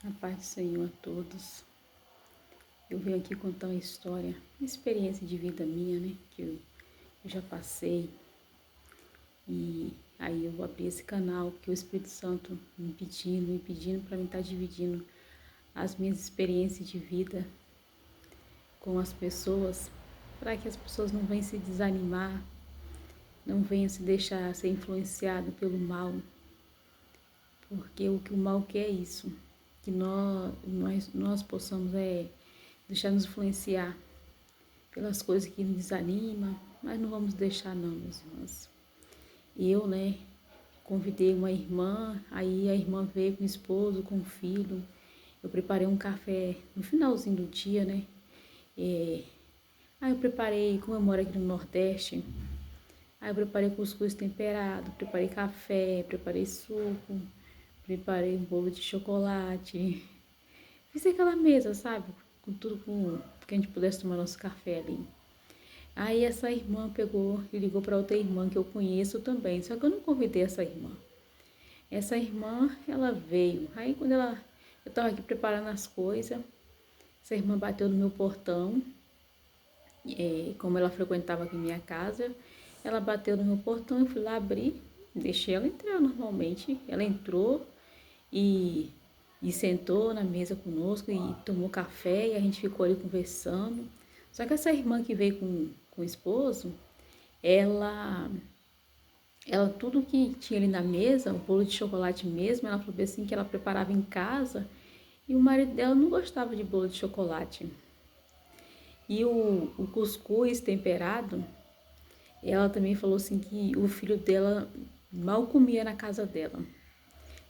A paz do Senhor a todos. Eu venho aqui contar uma experiência de vida minha, né? Que eu já passei. E aí eu abri esse canal, que o Espírito Santo me pedindo para mim estar dividindo as minhas experiências de vida com as pessoas, para que as pessoas não venham se desanimar, não venham se deixar ser influenciado pelo mal, porque o que o mal quer é isso, que nós possamos deixar nos influenciar pelas coisas que nos desanimam, mas não vamos deixar não, meus irmãos. Eu, convidei uma irmã, aí a irmã veio com o esposo, com o filho. Eu preparei um café no finalzinho do dia, né? Aí eu preparei, como eu moro aqui no Nordeste, aí eu preparei cuscuz temperado, preparei café, preparei suco, preparei um bolo de chocolate. Fiz aquela mesa, sabe? Com tudo que a gente pudesse tomar nosso café ali. Aí essa irmã pegou e ligou para outra irmã que eu conheço também, só que eu não convidei essa irmã. Essa irmã, ela veio. Aí quando eu estava aqui preparando as coisas, essa irmã bateu no meu portão. Como ela frequentava aqui minha casa, ela bateu no meu portão, eu fui lá abrir, deixei ela entrar normalmente. Ela entrou e sentou na mesa conosco e tomou café e a gente ficou ali conversando. Só que essa irmã que veio com o esposo, ela tudo que tinha ali na mesa, o bolo de chocolate mesmo, ela falou assim que ela preparava em casa e o marido dela não gostava de bolo de chocolate. E o cuscuz temperado, ela também falou assim que o filho dela mal comia na casa dela.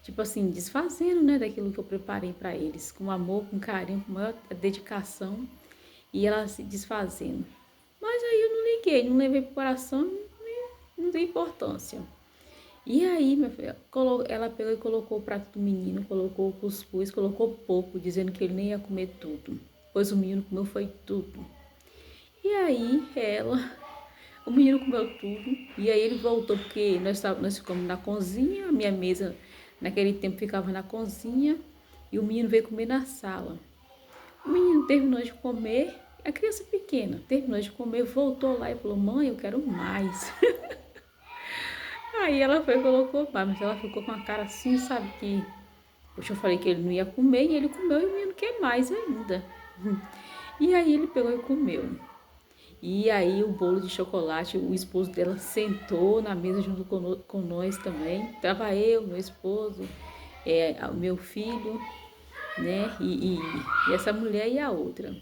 Tipo assim, desfazendo, né, daquilo que eu preparei para eles, com amor, com carinho, com maior dedicação, e ela se desfazendo. Mas aí eu não liguei, não levei pro coração, não dei importância. E aí, minha filha, ela pegou e colocou o prato do menino, colocou o cuscuz, colocou pouco, dizendo que ele nem ia comer tudo, pois o menino comeu foi tudo. E aí, o menino comeu tudo, e aí ele voltou, porque nós ficamos na cozinha, a minha mesa naquele tempo ficava na cozinha, e o menino veio comer na sala. O menino terminou de comer, a criança pequena, terminou de comer, voltou lá e falou, mãe, eu quero mais. Aí ela foi e colocou mais, mas ela ficou com a cara assim, sabe, que poxa, eu falei que ele não ia comer, e ele comeu, e o menino quer mais ainda. E aí ele pegou e comeu. E aí o bolo de chocolate, o esposo dela sentou na mesa junto com nós também. Tava eu, meu esposo, o meu filho, né? E essa mulher e a outra.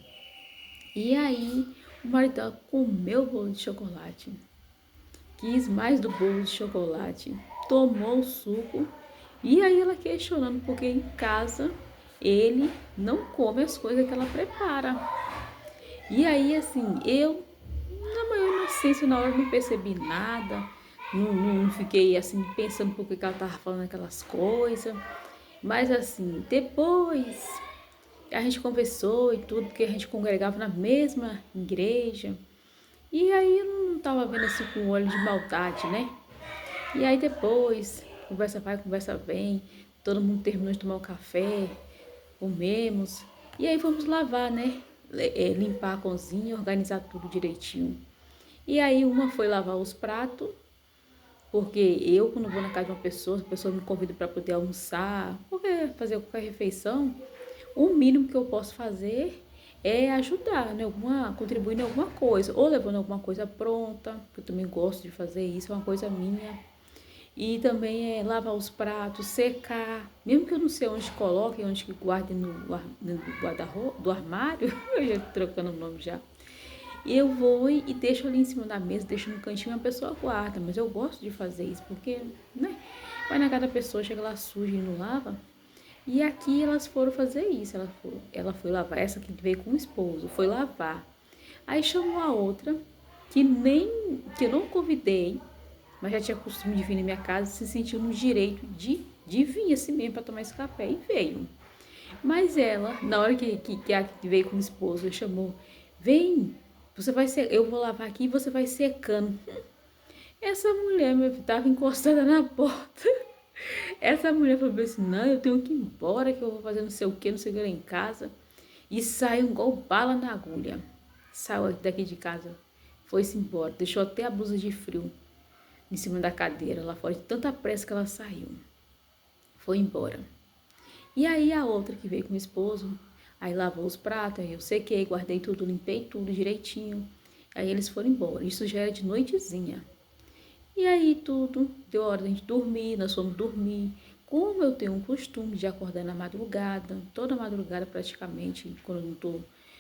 E aí o marido dela comeu o bolo de chocolate. Quis mais do bolo de chocolate. Tomou o suco. E aí ela questionando porque em casa ele não come as coisas que ela prepara. E aí assim, eu na maior inocência, na hora não percebi nada, não fiquei assim pensando por que ela tava falando aquelas coisas. Mas assim, depois a gente conversou e tudo, porque a gente congregava na mesma igreja. E aí eu não tava vendo assim com um olho de maldade, né? E aí depois, conversa vai, conversa vem, todo mundo terminou de tomar o café, comemos. E aí fomos lavar, né? Limpar a cozinha, organizar tudo direitinho. E aí uma foi lavar os pratos, porque eu quando vou na casa de uma pessoa, a pessoa me convida para poder almoçar, fazer qualquer refeição, o mínimo que eu posso fazer é ajudar, né? Contribuir em alguma coisa, ou levando alguma coisa pronta, que eu também gosto de fazer isso, é uma coisa minha. E também é lavar os pratos, secar, mesmo que eu não sei onde coloque, onde que guarde no guarda-roupa, do armário, eu já trocando o nome já. E eu vou e deixo ali em cima da mesa, deixo no cantinho e a pessoa guarda. Mas eu gosto de fazer isso, porque, né? Vai na casa da pessoa, chega lá suja e não lava. E aqui elas foram fazer isso. Ela foi lavar, essa que veio com o esposo, foi lavar. Aí chamou a outra, que eu não convidei, mas já tinha costume de vir na minha casa, se sentiu no direito de vir assim mesmo para tomar esse café. E veio. Mas ela, na hora que a que veio com o esposo, chamou, vem, você vai ser, eu vou lavar aqui e você vai secando. Essa mulher, meu filho, tava encostada na porta. Essa mulher falou assim, não, eu tenho que ir embora, que eu vou fazer não sei o que, não sei o que lá em casa. E saiu igual bala na agulha. Saiu daqui de casa, foi-se embora, deixou até a blusa de frio em cima da cadeira, lá fora, de tanta pressa que ela saiu. Foi embora. E aí a outra que veio com o esposo, aí lavou os pratos, aí eu sequei, guardei tudo, limpei tudo direitinho. Aí eles foram embora. Isso já era de noitezinha. E aí tudo, deu hora de a gente dormir, nós fomos dormir. Como eu tenho um costume de acordar na madrugada, toda madrugada praticamente, quando eu não tô.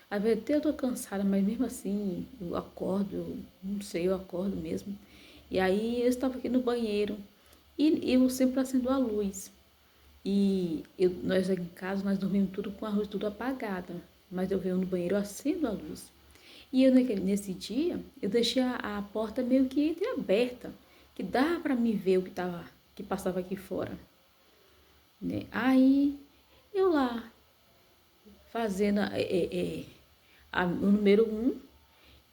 Às vezes até eu tô cansada, mas mesmo assim eu acordo, eu não sei, eu acordo mesmo. E aí eu estava aqui no banheiro e eu sempre acendo a luz. E nós aqui em casa, nós dormimos tudo com a luz tudo apagada. Mas eu venho no banheiro, eu acendo a luz. E eu nesse dia, eu deixei a porta meio que entreaberta, que dava para me ver o que passava aqui fora, né? Aí eu lá fazendo o número 1,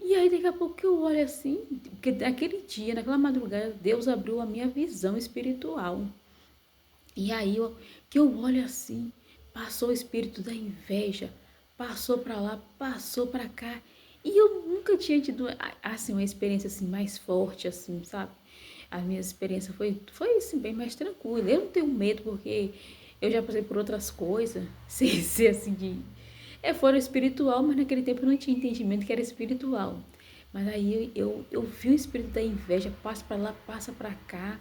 e aí daqui a pouco eu olho assim, porque naquele dia, naquela madrugada, Deus abriu a minha visão espiritual. E aí que eu olho assim, passou o espírito da inveja, passou para lá, passou para cá. E eu nunca tinha tido assim uma experiência assim mais forte assim, sabe? A minha experiência foi assim, bem mais tranquila. Eu não tenho medo porque eu já passei por outras coisas, sem ser assim fora espiritual, mas naquele tempo eu não tinha entendimento que era espiritual. Mas aí eu vi o espírito da inveja, passa para lá, passa para cá,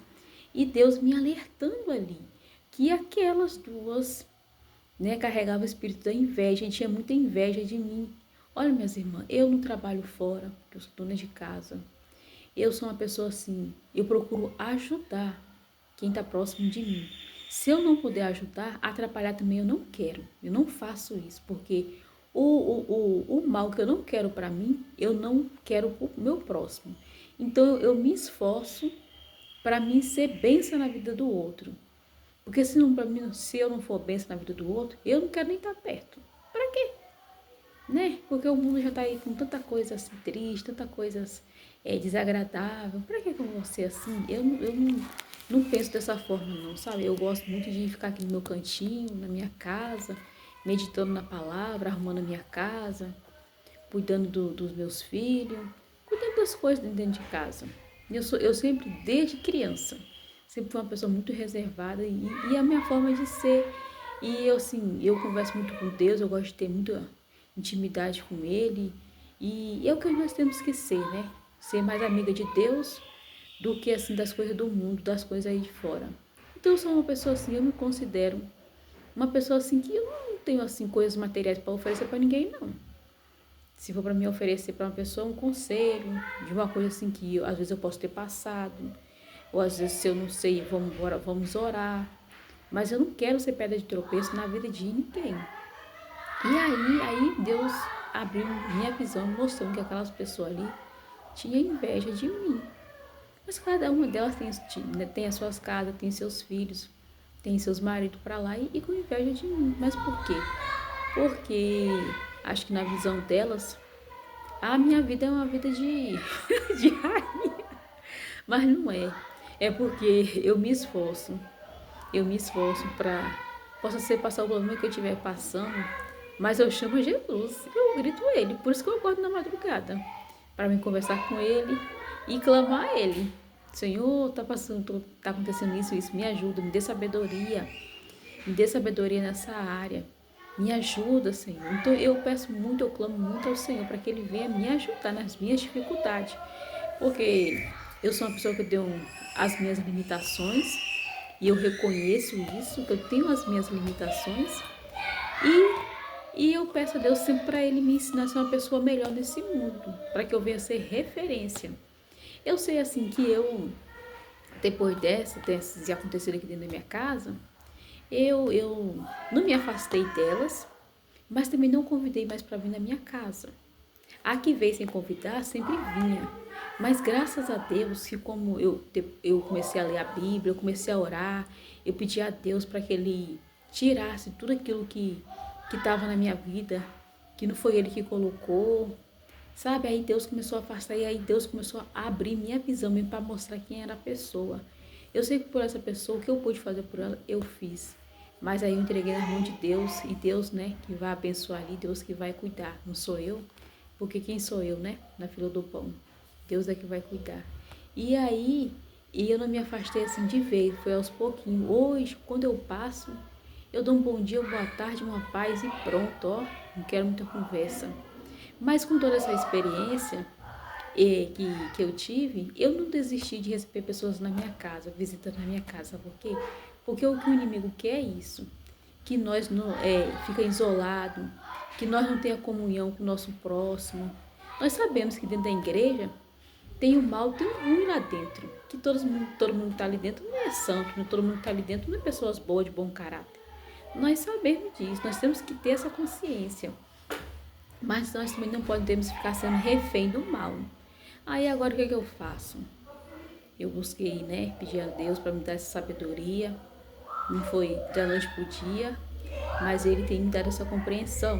e Deus me alertando ali que aquelas duas, né, carregavam o espírito da inveja, e tinha muita inveja de mim. Olha, minhas irmãs, eu não trabalho fora, porque eu sou dona de casa. Eu sou uma pessoa assim, eu procuro ajudar quem está próximo de mim. Se eu não puder ajudar, atrapalhar também eu não quero. Eu não faço isso, porque o mal que eu não quero para mim, eu não quero para o meu próximo. Então eu me esforço para mim ser bênção na vida do outro. Porque se, não, mim, se eu não for bênção na vida do outro, eu não quero nem estar perto. Para quê? Né? Porque o mundo já está aí com tanta coisa assim triste, tanta coisa desagradável. Para que eu vou ser assim? Eu não penso dessa forma não, sabe? Eu gosto muito de ficar aqui no meu cantinho, na minha casa, meditando na palavra, arrumando a minha casa, cuidando dos meus filhos, cuidando das coisas dentro de casa. Eu sempre, desde criança, sempre fui uma pessoa muito reservada e a minha forma de ser. E eu, assim, eu converso muito com Deus, eu gosto de ter muita intimidade com Ele. E é o que nós temos que ser, né? Ser mais amiga de Deus do que, assim, das coisas do mundo, das coisas aí de fora. Então, eu sou uma pessoa assim, eu me considero uma pessoa assim que eu não tenho, assim, coisas materiais para oferecer para ninguém, não. Se for para me oferecer para uma pessoa um conselho, de uma coisa assim que às vezes eu posso ter passado, ou às vezes se eu não sei, vamos orar. Mas eu não quero ser pedra de tropeço na vida de ninguém. E aí Deus abriu minha visão, mostrando que aquelas pessoas ali tinham inveja de mim. Mas cada uma delas tem as suas casas, tem seus filhos, tem seus maridos para lá e com inveja de mim. Mas por quê? Porque acho que na visão delas, a minha vida é uma vida de, de rainha. Mas não é. É porque eu me esforço para possa ser passar o problema que eu estiver passando, mas eu chamo Jesus, eu grito ele, por isso que eu acordo na madrugada, para me conversar com ele e clamar a ele. Senhor, tá acontecendo isso, me ajuda, me dê sabedoria nessa área, me ajuda, Senhor. Então eu peço muito, eu clamo muito ao Senhor para que Ele venha me ajudar nas minhas dificuldades, porque eu sou uma pessoa que tenho as minhas limitações e eu reconheço isso, que eu tenho as minhas limitações e eu peço a Deus sempre para Ele me ensinar a ser uma pessoa melhor nesse mundo, para que eu venha ser referência. Eu sei assim que eu, depois desses acontecido aqui dentro da minha casa, eu não me afastei delas, mas também não convidei mais para vir na minha casa. A que veio sem convidar sempre vinha. Mas graças a Deus que como eu comecei a ler a Bíblia, eu comecei a orar, eu pedi a Deus para que Ele tirasse tudo aquilo que estava na minha vida, que não foi Ele que colocou, sabe? Aí Deus começou a afastar e aí Deus começou a abrir minha visão mesmo para mostrar quem era a pessoa. Eu sei que por essa pessoa, o que eu pude fazer por ela, eu fiz. Mas aí eu entreguei na mão de Deus, e Deus, né, que vai abençoar ali, Deus que vai cuidar, não sou eu, porque quem sou eu, né, na fila do pão? Deus é que vai cuidar. E aí, eu não me afastei assim de vez, foi aos pouquinhos. Hoje, quando eu passo, eu dou um bom dia, uma boa tarde, uma paz e pronto, ó, não quero muita conversa. Mas com toda essa experiência que eu tive, eu não desisti de receber pessoas na minha casa, visitas na minha casa, sabe por quê? Porque o que o inimigo quer é isso, que nós não fica isolado, que nós não tenha comunhão com o nosso próximo. Nós sabemos que dentro da igreja tem o mal, tem o ruim lá dentro, que todo mundo que está ali dentro não é santo, não todo mundo que está ali dentro não é pessoas boas, de bom caráter. Nós sabemos disso, nós temos que ter essa consciência, mas nós também não podemos ficar sendo refém do mal. Aí agora o que eu faço? Eu busquei, né, pedir a Deus para me dar essa sabedoria. Não foi da noite pro dia, mas Ele tem me dado essa compreensão.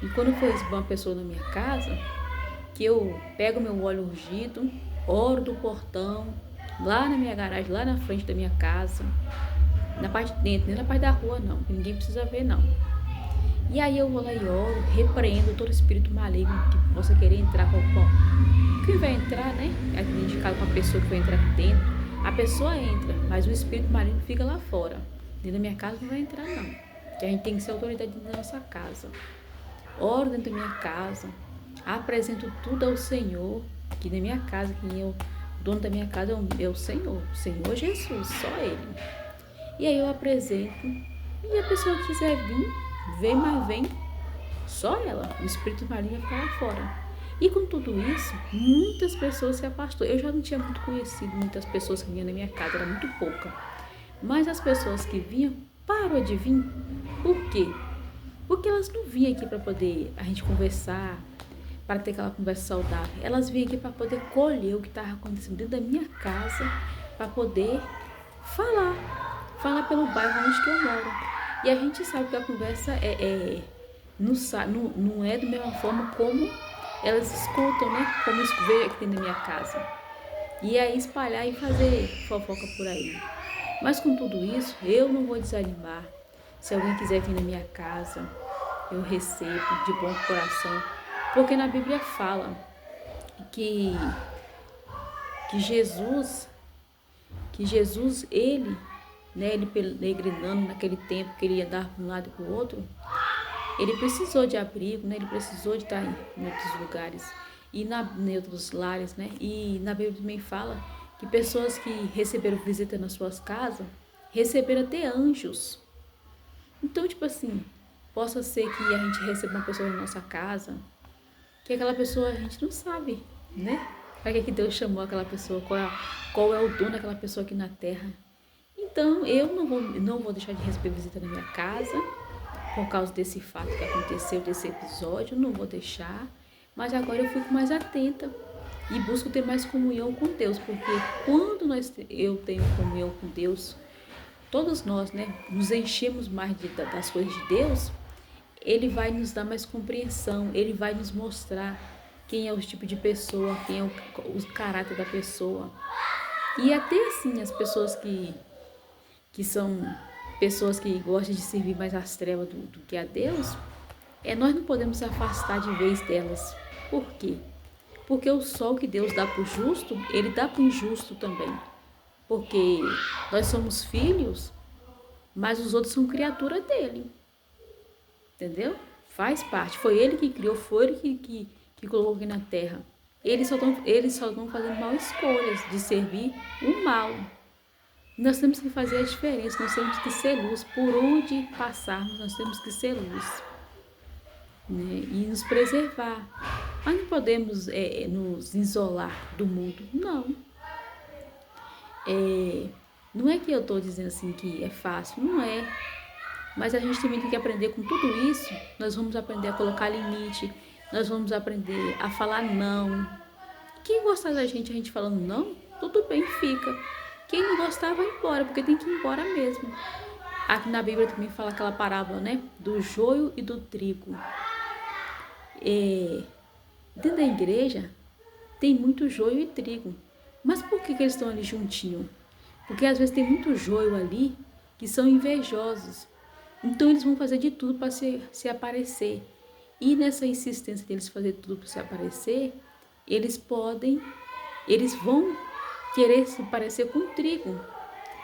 E quando foi uma pessoa na minha casa, que eu pego meu óleo ungido, oro do portão, lá na minha garagem, lá na frente da minha casa, na parte de dentro, nem na parte da rua não, que ninguém precisa ver não. E aí eu vou lá e oro, repreendo todo espírito maligno que possa querer entrar com quem vai entrar, né? É indicado com a pessoa que vai entrar aqui dentro. A pessoa entra, mas o espírito maligno fica lá fora. Dentro da minha casa não vai entrar não. Que a gente tem que ser autoridade dentro da nossa casa. Oro dentro da minha casa, apresento tudo ao Senhor, que na minha casa, quem é o dono da minha casa é o Senhor Jesus, só Ele. E aí eu apresento, e a pessoa que quiser vir, vem, mas vem só ela, o espírito maligno vai ficar lá fora. E com tudo isso, muitas pessoas se afastou. Eu já não tinha muito conhecido muitas pessoas que vinham na minha casa, era muito pouca. Mas as pessoas que vinham, parou de vir. Por quê? Porque elas não vinham aqui para poder a gente conversar, para ter aquela conversa saudável. Elas vinham aqui para poder colher o que estava acontecendo dentro da minha casa, para poder falar pelo bairro onde que eu moro. E a gente sabe que a conversa não é da mesma forma como elas escutam, né? Como veio aqui dentro da minha casa. E aí espalhar e fazer fofoca por aí. Mas com tudo isso, eu não vou desanimar. Se alguém quiser vir na minha casa, eu recebo de bom coração. Porque na Bíblia fala que Jesus, ele, né, ele peregrinando naquele tempo que ele ia dar para um lado e para o outro, ele precisou de abrigo, né? Ele precisou de estar em outros lugares e em outros lares, né? E na Bíblia também fala que pessoas que receberam visita nas suas casas receberam até anjos. Então, tipo assim, possa ser que a gente receba uma pessoa na nossa casa, que aquela pessoa a gente não sabe, né? Para que Deus chamou aquela pessoa, qual é o dono daquela pessoa aqui na terra. Então, eu não vou deixar de receber visita na minha casa, por causa desse fato que aconteceu, desse episódio, eu não vou deixar, mas agora eu fico mais atenta e busco ter mais comunhão com Deus, porque quando eu tenho comunhão com Deus, todos nós, né, nos enchemos mais das coisas de Deus, Ele vai nos dar mais compreensão, Ele vai nos mostrar quem é o tipo de pessoa, quem é o caráter da pessoa. E até assim, as pessoas que são pessoas que gostam de servir mais às trevas do que a Deus, nós não podemos se afastar de vez delas. Por quê? Porque o sol que Deus dá para o justo, Ele dá para o injusto também. Porque nós somos filhos, mas os outros são criatura dele. Entendeu? Faz parte. Foi Ele que criou, foi Ele que colocou aqui na terra. Eles só estão fazendo mal escolhas de servir o mal. Nós temos que fazer a diferença, nós temos que ser luz. Por onde passarmos, nós temos que ser luz, né? E nos preservar. Mas não podemos nos isolar do mundo, não. Não é que eu estou dizendo assim que é fácil, não é. Mas a gente também tem que aprender com tudo isso. Nós vamos aprender a colocar limite, nós vamos aprender a falar não. Quem gostar da gente, a gente falando não, tudo bem, fica. Quem não gostar vai embora, porque tem que ir embora mesmo. Aqui na Bíblia também fala aquela parábola, né? Do joio e do trigo. Dentro da igreja tem muito joio e trigo. Mas por que eles estão ali juntinhos? Porque às vezes tem muito joio ali que são invejosos. Então eles vão fazer de tudo para se aparecer. E nessa insistência deles fazer tudo para se aparecer, eles vão querer se parecer com trigo.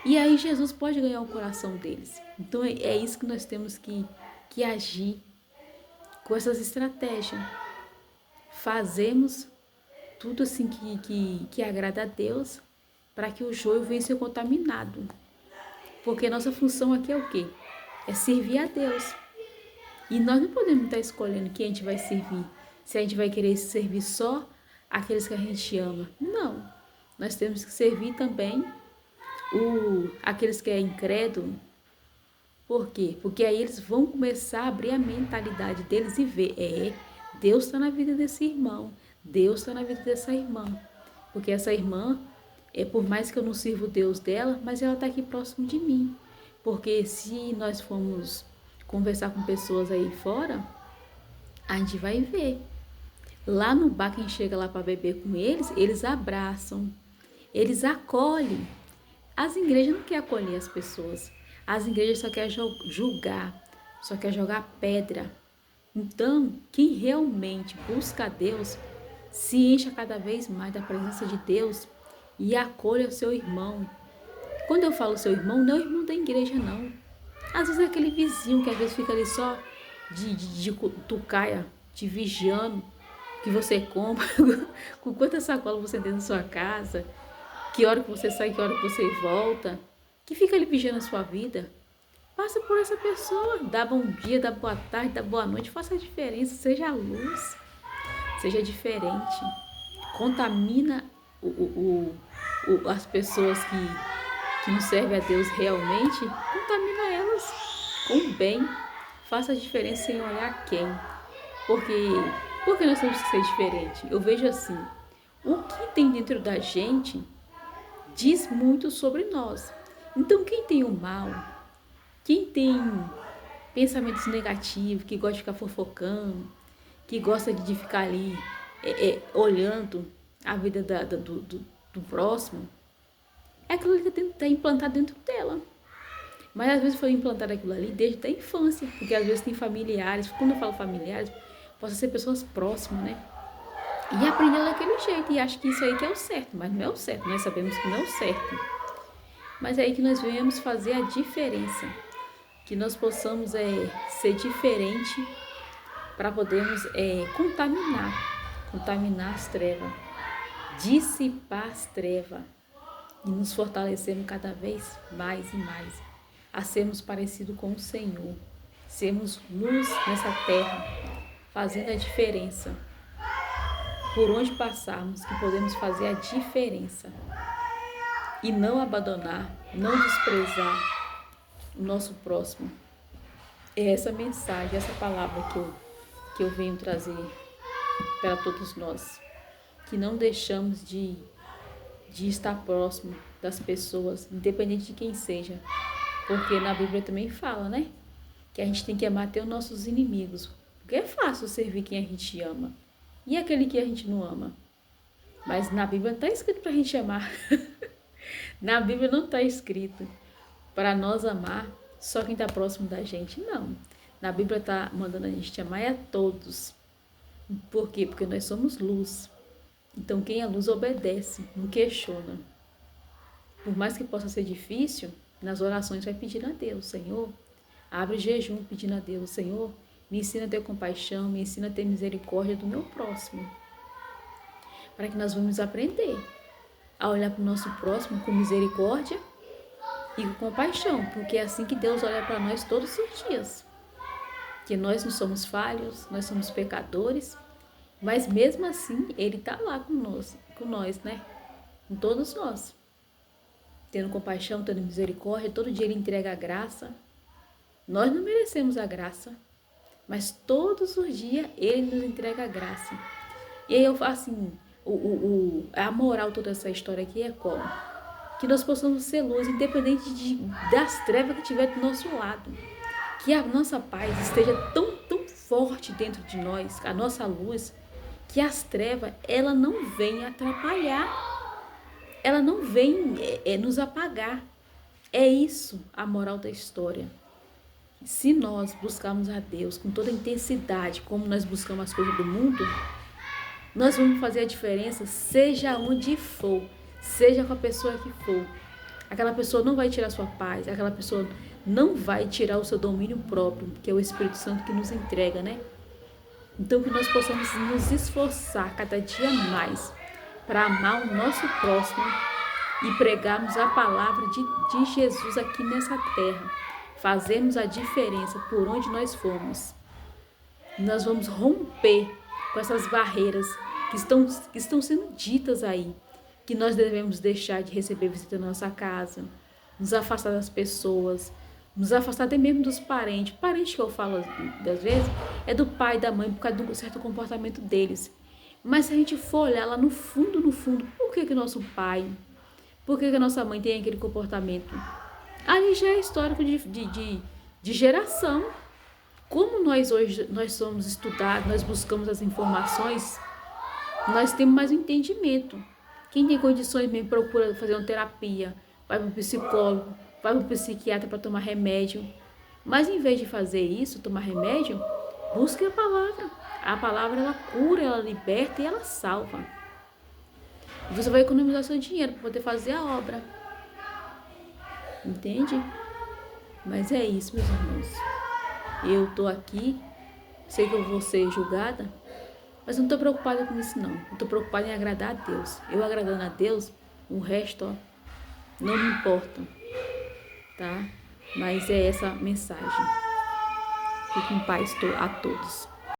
E aí Jesus pode ganhar o coração deles. Então é isso que nós temos que agir com essas estratégias. Fazemos tudo assim que agrada a Deus, para que o joio venha ser contaminado. Porque nossa função aqui é o quê? É servir a Deus. E nós não podemos estar escolhendo quem a gente vai servir. Se a gente vai querer servir só aqueles que a gente ama. Não. Nós temos que servir também aqueles que é incrédulo. Por quê? Porque aí eles vão começar a abrir a mentalidade deles e ver, Deus está na vida desse irmão, Deus está na vida dessa irmã. Porque essa irmã, por mais que eu não sirva o Deus dela, mas ela está aqui próximo de mim. Porque se nós formos conversar com pessoas aí fora, a gente vai ver. Lá no bar, quem chega lá para beber com eles abraçam, eles acolhem. As igrejas não querem acolher as pessoas. As igrejas só querem julgar, só querem jogar pedra. Então, quem realmente busca a Deus, se encha cada vez mais da presença de Deus e acolha o seu irmão. Quando eu falo seu irmão, não é o irmão da igreja, não. Às vezes é aquele vizinho que às vezes fica ali só de tucaia, te vigiando, que você compra, com quantas sacolas você tem na sua casa, que hora que você sai, que hora que você volta, que fica ali vigiando a sua vida. Passa por essa pessoa, dá bom dia, dá boa tarde, dá boa noite, faça a diferença, seja a luz, seja diferente. Contamina as pessoas que não servem a Deus realmente, contamina elas com o bem. Faça a diferença sem olhar quem. Porque nós temos que ser diferente. Eu vejo assim, o que tem dentro da gente diz muito sobre nós. Então quem tem o mal, quem tem pensamentos negativos, que gosta de ficar fofocando, que gosta de ficar ali olhando a vida do próximo, é aquilo que está implantado dentro dela. Mas às vezes foi implantado aquilo ali desde a infância, porque às vezes tem familiares, quando eu falo familiares, possa ser pessoas próximas, né? E aprendeu daquele jeito e acha que isso aí que é o certo, mas não é o certo, nós sabemos que não é o certo. Mas é aí que nós venhamos fazer a diferença, que nós possamos ser diferente para podermos contaminar as trevas, dissipar as trevas e nos fortalecermos cada vez mais e mais, a sermos parecidos com o Senhor, sermos luz nessa terra, fazendo a diferença. Por onde passarmos, que podemos fazer a diferença e não abandonar, não desprezar o nosso próximo. É essa mensagem, essa palavra que eu venho trazer para todos nós, que não deixamos de estar próximo das pessoas, independente de quem seja, porque na Bíblia também fala, né, que a gente tem que amar até os nossos inimigos, porque é fácil servir quem a gente ama. E aquele que a gente não ama? Mas na Bíblia não está escrito para a gente amar. Na Bíblia não está escrito para nós amar só quem está próximo da gente, não. Na Bíblia está mandando a gente amar a todos. Por quê? Porque nós somos luz. Então quem é luz obedece, não questiona. Por mais que possa ser difícil, nas orações vai pedir a Deus, Senhor, abre jejum pedindo a Deus, Senhor, me ensina a ter compaixão, me ensina a ter misericórdia do meu próximo. Para que nós vamos aprender a olhar para o nosso próximo com misericórdia e com compaixão, porque é assim que Deus olha para nós todos os dias. Que nós não somos falhos, nós somos pecadores, mas mesmo assim Ele está lá com nós, né? Com todos nós. Tendo compaixão, tendo misericórdia, todo dia Ele entrega a graça. Nós não merecemos a graça, mas todos os dias Ele nos entrega a graça. E aí eu falo assim, a moral toda essa história aqui é como? Que nós possamos ser luz, independente das trevas que tiver do nosso lado. Que a nossa paz esteja tão forte dentro de nós, a nossa luz, que as trevas, ela não venham atrapalhar. ela não vem nos apagar. É isso a moral da história. Se nós buscarmos a Deus com toda a intensidade, como nós buscamos as coisas do mundo, nós vamos fazer a diferença, seja onde for, seja com a pessoa que for. Aquela pessoa não vai tirar sua paz, aquela pessoa não vai tirar o seu domínio próprio, que é o Espírito Santo que nos entrega, né? Então que nós possamos nos esforçar cada dia mais para amar o nosso próximo e pregarmos a palavra de Jesus aqui nessa terra. Fazermos a diferença por onde nós formos. Nós vamos romper com essas barreiras que estão sendo ditas aí, que nós devemos deixar de receber visita na nossa casa, nos afastar das pessoas, nos afastar até mesmo dos parentes. Parente que eu falo das vezes é do pai e da mãe por causa de um certo comportamento deles. Mas se a gente for olhar lá no fundo, por que nosso pai, por que a nossa mãe tem aquele comportamento? Ali já é histórico de geração. Como nós hoje somos estudados, nós buscamos as informações, nós temos mais um entendimento. Quem tem condições mesmo procura fazer uma terapia, vai para o psicólogo, vai para o psiquiatra para tomar remédio. Mas em vez de fazer isso, tomar remédio, busque a palavra. A palavra ela cura, ela liberta e ela salva. E você vai economizar seu dinheiro para poder fazer a obra. Entende? Mas é isso, meus irmãos. Eu tô aqui, sei que eu vou ser julgada, mas não tô preocupada com isso não. Eu tô preocupada em agradar a Deus. Eu agradando a Deus, o resto, ó, não me importa, tá? Mas é essa mensagem. Fique em paz a todos.